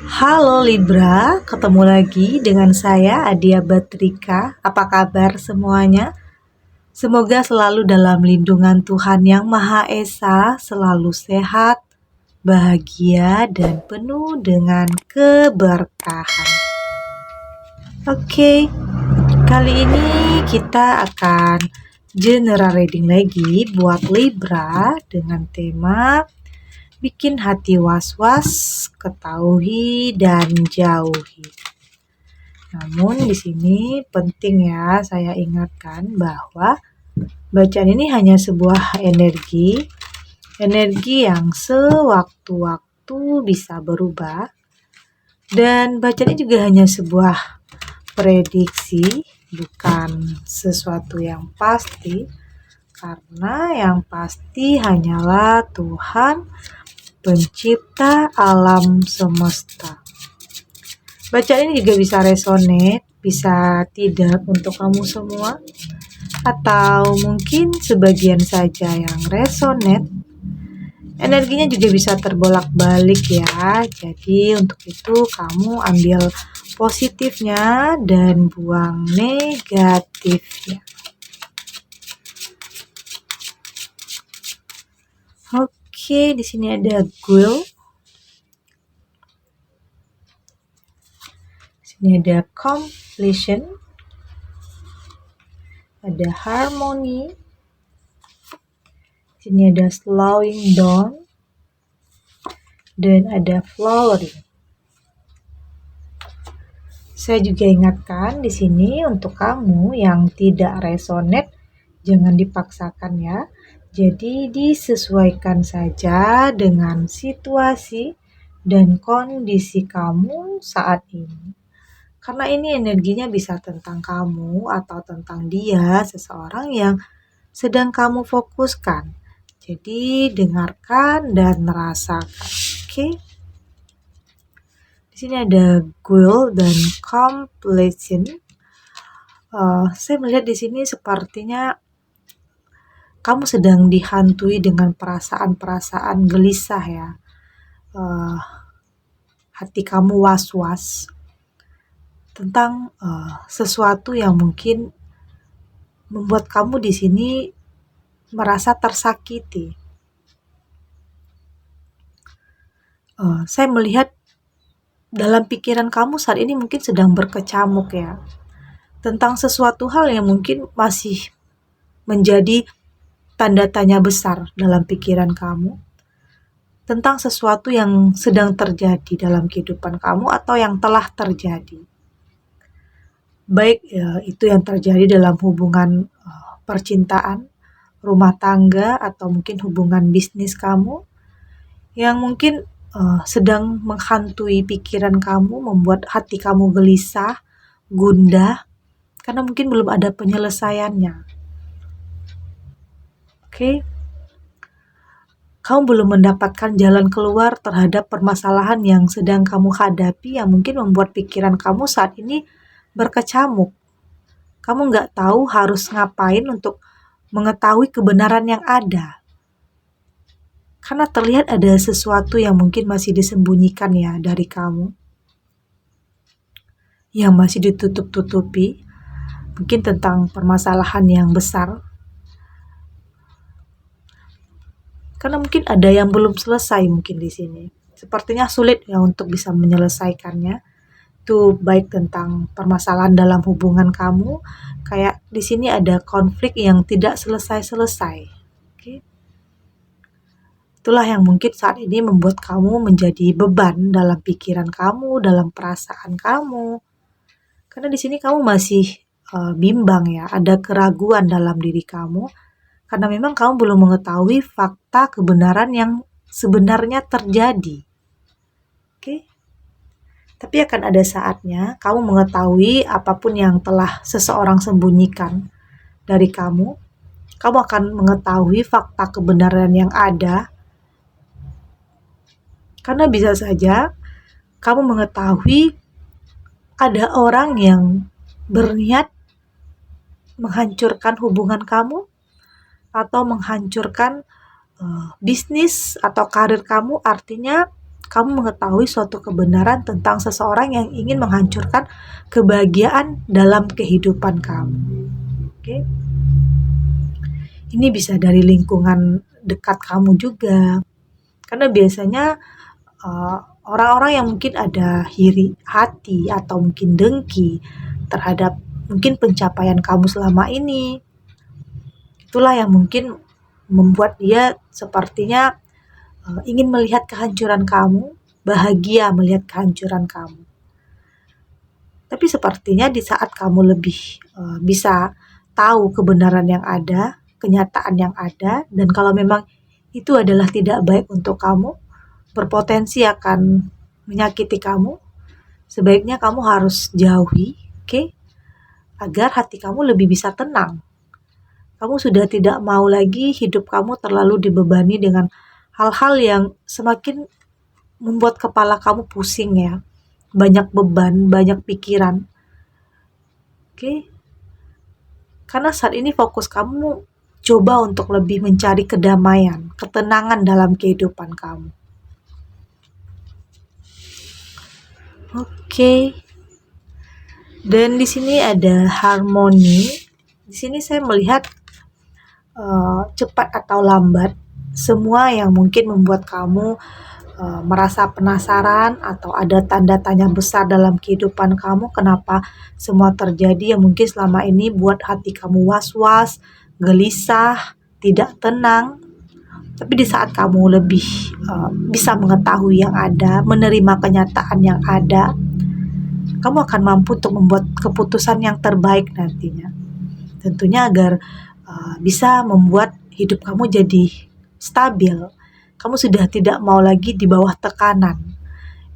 Halo Libra, ketemu lagi dengan saya Adia Batrika. Apa kabar semuanya? Semoga selalu dalam lindungan Tuhan Yang Maha Esa, selalu sehat, bahagia, dan penuh dengan keberkahan. Oke, kali ini kita akan general reading lagi buat Libra dengan tema bikin hati was-was, ketahui dan jauhi. Namun di sini penting ya saya ingatkan bahwa bacaan ini hanya sebuah energi yang sewaktu-waktu bisa berubah, dan bacaan ini juga hanya sebuah prediksi, bukan sesuatu yang pasti, karena yang pasti hanyalah Tuhan Pencipta alam semesta. Bacaan ini juga bisa resonate, bisa tidak untuk kamu semua, atau mungkin sebagian saja yang resonate. Energinya juga bisa terbolak-balik ya. Jadi untuk itu kamu ambil positifnya dan buang negatifnya. Oke, di sini ada Guil. Ini ada completion, ada harmony, sini ada slowing down, dan ada flowering. Saya juga ingatkan di sini untuk kamu yang tidak resonate, jangan dipaksakan ya. Jadi disesuaikan saja dengan situasi dan kondisi kamu saat ini. Karena ini energinya bisa tentang kamu atau tentang dia, seseorang yang sedang kamu fokuskan. Jadi dengarkan dan merasakan. Oke. Di sini ada Guil dan completion. Saya melihat di sini sepertinya kamu sedang dihantui dengan perasaan-perasaan gelisah ya. Hati kamu was-was tentang sesuatu yang mungkin membuat kamu di sini merasa tersakiti. Saya melihat dalam pikiran kamu saat ini mungkin sedang berkecamuk ya, tentang sesuatu hal yang mungkin masih menjadi tanda tanya besar dalam pikiran kamu, tentang sesuatu yang sedang terjadi dalam kehidupan kamu atau yang telah terjadi. Baik itu yang terjadi dalam hubungan percintaan, rumah tangga, atau mungkin hubungan bisnis kamu, yang mungkin sedang menghantui pikiran kamu, membuat hati kamu gelisah, gundah, karena mungkin belum ada penyelesaiannya. Oke? Kamu belum mendapatkan jalan keluar terhadap permasalahan yang sedang kamu hadapi, yang mungkin membuat pikiran kamu saat ini berkecamuk. Kamu nggak tahu harus ngapain untuk mengetahui kebenaran yang ada. Karena terlihat ada sesuatu yang mungkin masih disembunyikan ya dari kamu, yang masih ditutup-tutupi, mungkin tentang permasalahan yang besar. Karena mungkin ada yang belum selesai mungkin di sini. Sepertinya sulit ya untuk bisa menyelesaikannya. Itu baik tentang permasalahan dalam hubungan kamu, kayak di sini ada konflik yang tidak selesai-selesai. Oke. Itulah yang mungkin saat ini membuat kamu menjadi beban dalam pikiran kamu, dalam perasaan kamu. Karena di sini kamu masih bimbang ya, ada keraguan dalam diri kamu. Karena memang kamu belum mengetahui fakta kebenaran yang sebenarnya terjadi. Oke. Tapi akan ada saatnya kamu mengetahui apapun yang telah seseorang sembunyikan dari kamu. Kamu akan mengetahui fakta kebenaran yang ada. Karena bisa saja kamu mengetahui ada orang yang berniat menghancurkan hubungan kamu atau menghancurkan bisnis atau karir kamu. Artinya kamu mengetahui suatu kebenaran tentang seseorang yang ingin menghancurkan kebahagiaan dalam kehidupan kamu. Oke. Ini bisa dari lingkungan dekat kamu juga. Karena biasanya orang-orang yang mungkin ada iri hati atau mungkin dengki terhadap mungkin pencapaian kamu selama ini, itulah yang mungkin membuat dia sepertinya ingin melihat kehancuran kamu, bahagia melihat kehancuran kamu. Tapi sepertinya di saat kamu lebih bisa tahu kebenaran yang ada, kenyataan yang ada, dan kalau memang itu adalah tidak baik untuk kamu, berpotensi akan menyakiti kamu, sebaiknya kamu harus jauhi, oke? Agar hati kamu lebih bisa tenang. Kamu sudah tidak mau lagi hidup kamu terlalu dibebani dengan hal-hal yang semakin membuat kepala kamu pusing ya. Banyak beban, banyak pikiran. Oke? Karena saat ini fokus kamu coba untuk lebih mencari kedamaian, ketenangan dalam kehidupan kamu. Oke. Dan di sini ada harmoni. Di sini saya melihat cepat atau lambat semua yang mungkin membuat kamu merasa penasaran atau ada tanda tanya besar dalam kehidupan kamu, kenapa semua terjadi yang mungkin selama ini buat hati kamu was-was, gelisah, tidak tenang. Tapi di saat kamu lebih bisa mengetahui yang ada, menerima kenyataan yang ada, kamu akan mampu untuk membuat keputusan yang terbaik nantinya. Tentunya agar bisa membuat hidup kamu jadi stabil. Kamu sudah tidak mau lagi di bawah tekanan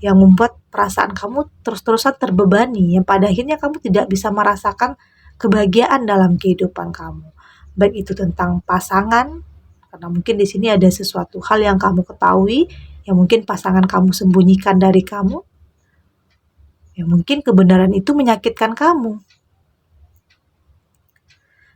yang membuat perasaan kamu terus-terusan terbebani, yang pada akhirnya kamu tidak bisa merasakan kebahagiaan dalam kehidupan kamu. Baik itu tentang pasangan, karena mungkin di sini ada sesuatu hal yang kamu ketahui, yang mungkin pasangan kamu sembunyikan dari kamu, yang mungkin kebenaran itu menyakitkan kamu.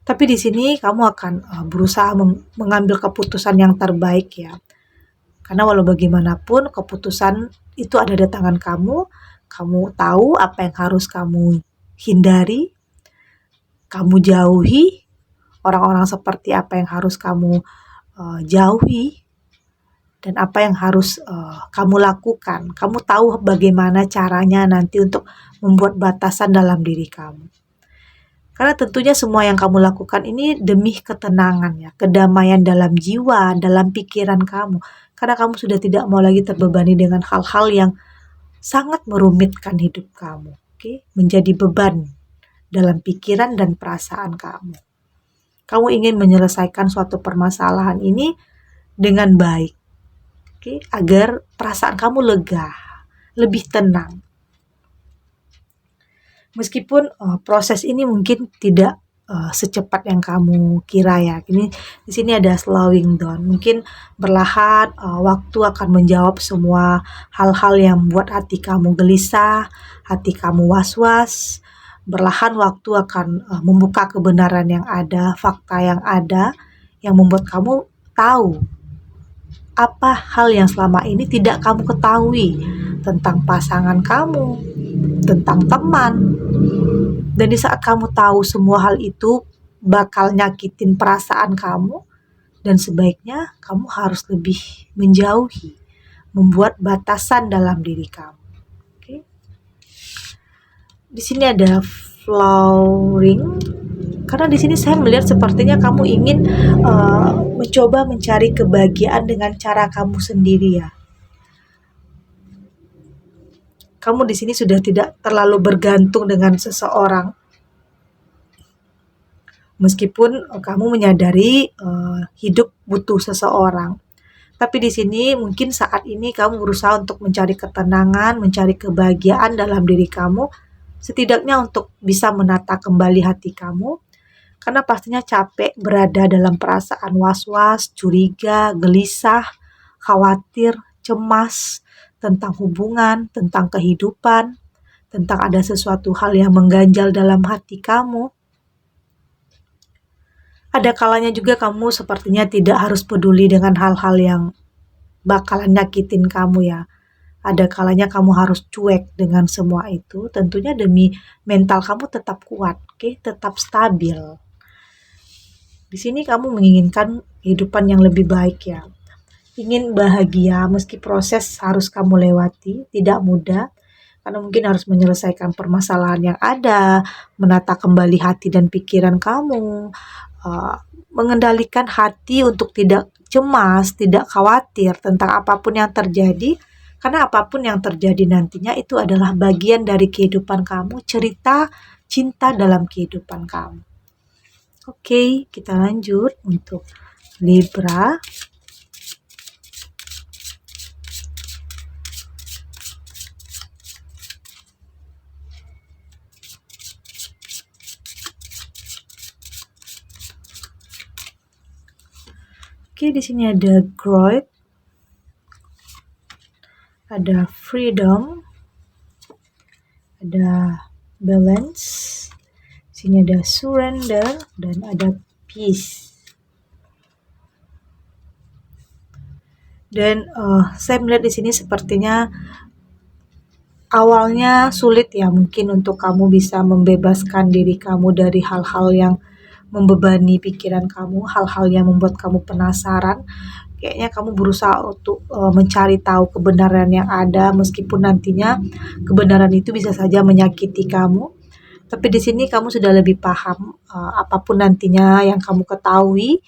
Tapi di sini kamu akan berusaha mengambil keputusan yang terbaik ya. Karena walau bagaimanapun keputusan itu ada di tangan kamu. Kamu tahu apa yang harus kamu hindari, kamu jauhi, orang-orang seperti apa yang harus kamu jauhi, dan apa yang harus kamu lakukan. Kamu tahu bagaimana caranya nanti untuk membuat batasan dalam diri kamu. Karena tentunya semua yang kamu lakukan ini demi ketenangan ya, kedamaian dalam jiwa, dalam pikiran kamu. Karena kamu sudah tidak mau lagi terbebani dengan hal-hal yang sangat merumitkan hidup kamu. Oke? Menjadi beban dalam pikiran dan perasaan kamu. Kamu ingin menyelesaikan suatu permasalahan ini dengan baik. Oke? Agar perasaan kamu lega, lebih tenang. Meskipun proses ini mungkin tidak secepat yang kamu kira ya. Ini di sini ada slowing down. Mungkin perlahan waktu akan menjawab semua hal-hal yang membuat hati kamu gelisah, hati kamu was-was. Perlahan waktu akan membuka kebenaran yang ada, fakta yang ada, yang membuat kamu tahu apa hal yang selama ini tidak kamu ketahui tentang pasangan kamu, tentang teman. Dan di saat kamu tahu semua hal itu bakal nyakitin perasaan kamu, dan sebaiknya kamu harus lebih menjauhi, membuat batasan dalam diri kamu. Oke? Di sini ada flowering. Karena di sini saya melihat sepertinya kamu ingin mencoba mencari kebahagiaan dengan cara kamu sendiri ya. Kamu di sini sudah tidak terlalu bergantung dengan seseorang. Meskipun kamu menyadari hidup butuh seseorang. Tapi di sini mungkin saat ini kamu berusaha untuk mencari ketenangan, mencari kebahagiaan dalam diri kamu. Setidaknya untuk bisa menata kembali hati kamu. Karena pastinya capek berada dalam perasaan was-was, curiga, gelisah, khawatir, cemas tentang hubungan, tentang kehidupan, tentang ada sesuatu hal yang mengganjal dalam hati kamu. Ada kalanya juga kamu sepertinya tidak harus peduli dengan hal-hal yang bakalan nyakitin kamu ya. ada kalanya kamu harus cuek dengan semua itu, tentunya demi mental kamu tetap kuat, oke, tetap stabil. Di sini kamu menginginkan kehidupan yang lebih baik ya. Ingin bahagia meski proses harus kamu lewati, tidak mudah. Karena mungkin harus menyelesaikan permasalahan yang ada, menata kembali hati dan pikiran kamu, uh, mengendalikan hati untuk tidak cemas, tidak khawatir tentang apapun yang terjadi. Karena apapun yang terjadi nantinya itu adalah bagian dari kehidupan kamu, cerita cinta dalam kehidupan kamu. Oke, kita lanjut untuk Libra. Oke, di sini ada growth, ada freedom, ada balance, di sini ada surrender, dan ada peace. Dan saya melihat di sini sepertinya awalnya sulit ya mungkin untuk kamu bisa membebaskan diri kamu dari hal-hal yang membebani pikiran kamu, hal-hal yang membuat kamu penasaran. Kayaknya kamu berusaha untuk mencari tahu kebenaran yang ada, meskipun nantinya kebenaran itu bisa saja menyakiti kamu. Tapi di sini kamu sudah lebih paham, apapun nantinya yang kamu ketahui,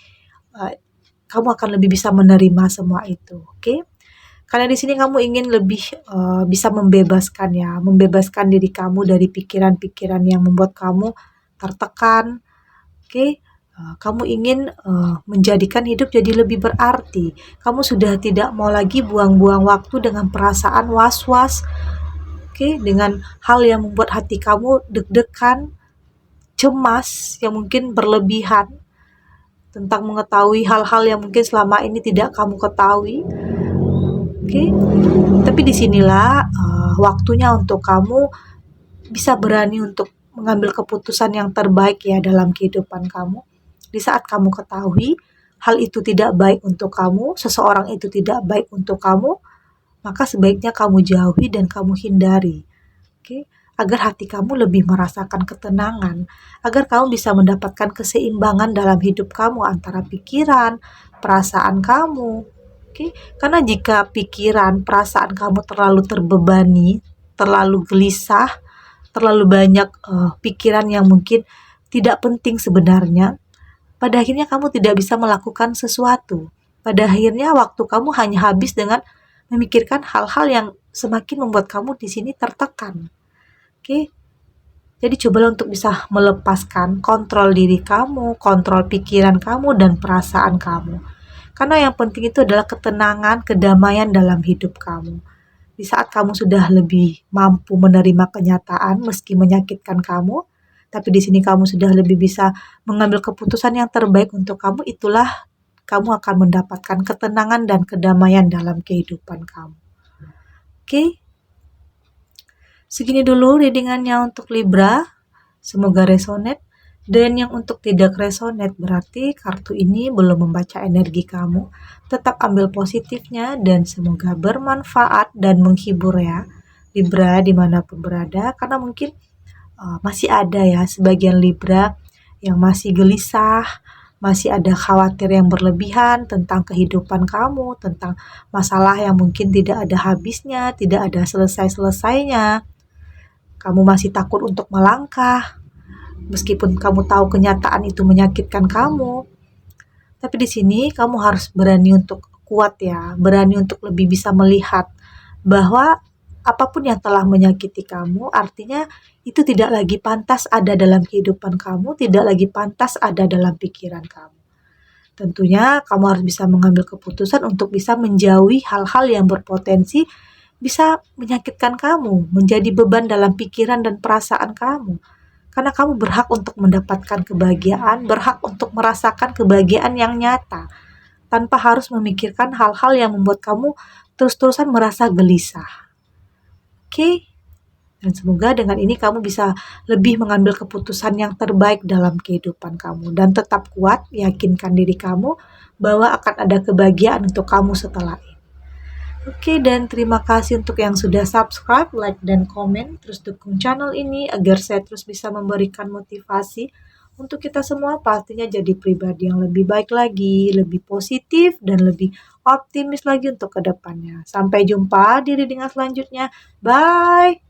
kamu akan lebih bisa menerima semua itu, oke? Karena di sini kamu ingin lebih bisa membebaskan diri kamu dari pikiran-pikiran yang membuat kamu tertekan, oke? Kamu ingin menjadikan hidup jadi lebih berarti. Kamu sudah tidak mau lagi buang-buang waktu dengan perasaan was-was, oke? Dengan hal yang membuat hati kamu deg-degan, cemas, yang mungkin berlebihan tentang mengetahui hal-hal yang mungkin selama ini tidak kamu ketahui, oke? Tapi disinilah waktunya untuk kamu bisa berani untuk mengambil keputusan yang terbaik ya dalam kehidupan kamu. Di saat kamu ketahui hal itu tidak baik untuk kamu, seseorang itu tidak baik untuk kamu, maka sebaiknya kamu jauhi dan kamu hindari. Oke? Agar hati kamu lebih merasakan ketenangan, agar kamu bisa mendapatkan keseimbangan dalam hidup kamu antara pikiran, perasaan kamu. Oke? Karena jika pikiran, perasaan kamu terlalu terbebani, terlalu gelisah, terlalu banyak pikiran yang mungkin tidak penting sebenarnya, pada akhirnya kamu tidak bisa melakukan sesuatu. Pada akhirnya waktu kamu hanya habis dengan memikirkan hal-hal yang semakin membuat kamu di sini tertekan. Oke? Jadi cobalah untuk bisa melepaskan kontrol diri kamu, kontrol pikiran kamu dan perasaan kamu. Karena yang penting itu adalah ketenangan, kedamaian dalam hidup kamu. Di saat kamu sudah lebih mampu menerima kenyataan meski menyakitkan kamu, tapi di sini kamu sudah lebih bisa mengambil keputusan yang terbaik untuk kamu, itulah kamu akan mendapatkan ketenangan dan kedamaian dalam kehidupan kamu. Oke? Segini dulu readingannya untuk Libra. Semoga resonate. Dan yang untuk tidak resonate berarti kartu ini belum membaca energi kamu. Tetap ambil positifnya dan semoga bermanfaat dan menghibur ya Libra dimanapun berada. Karena mungkin masih ada ya sebagian Libra yang masih gelisah, masih ada khawatir yang berlebihan tentang kehidupan kamu, tentang masalah yang mungkin tidak ada habisnya, tidak ada selesai-selesainya. Kamu masih takut untuk melangkah, meskipun kamu tahu kenyataan itu menyakitkan kamu. Tapi di sini kamu harus berani untuk kuat ya, berani untuk lebih bisa melihat bahwa apapun yang telah menyakiti kamu, artinya itu tidak lagi pantas ada dalam kehidupan kamu, tidak lagi pantas ada dalam pikiran kamu. Tentunya kamu harus bisa mengambil keputusan untuk bisa menjauhi hal-hal yang berpotensi bisa menyakitkan kamu, menjadi beban dalam pikiran dan perasaan kamu. Karena kamu berhak untuk mendapatkan kebahagiaan, berhak untuk merasakan kebahagiaan yang nyata, tanpa harus memikirkan hal-hal yang membuat kamu terus-terusan merasa gelisah. Oke? Dan semoga dengan ini kamu bisa lebih mengambil keputusan yang terbaik dalam kehidupan kamu. Dan tetap kuat, yakinkan diri kamu bahwa akan ada kebahagiaan untuk kamu setelah ini. Oke, dan terima kasih untuk yang sudah subscribe, like, dan komen. Terus dukung channel ini agar saya terus bisa memberikan motivasi untuk kita semua pastinya jadi pribadi yang lebih baik lagi, lebih positif, dan lebih optimis lagi untuk kedepannya. Sampai jumpa di readingan selanjutnya. Bye!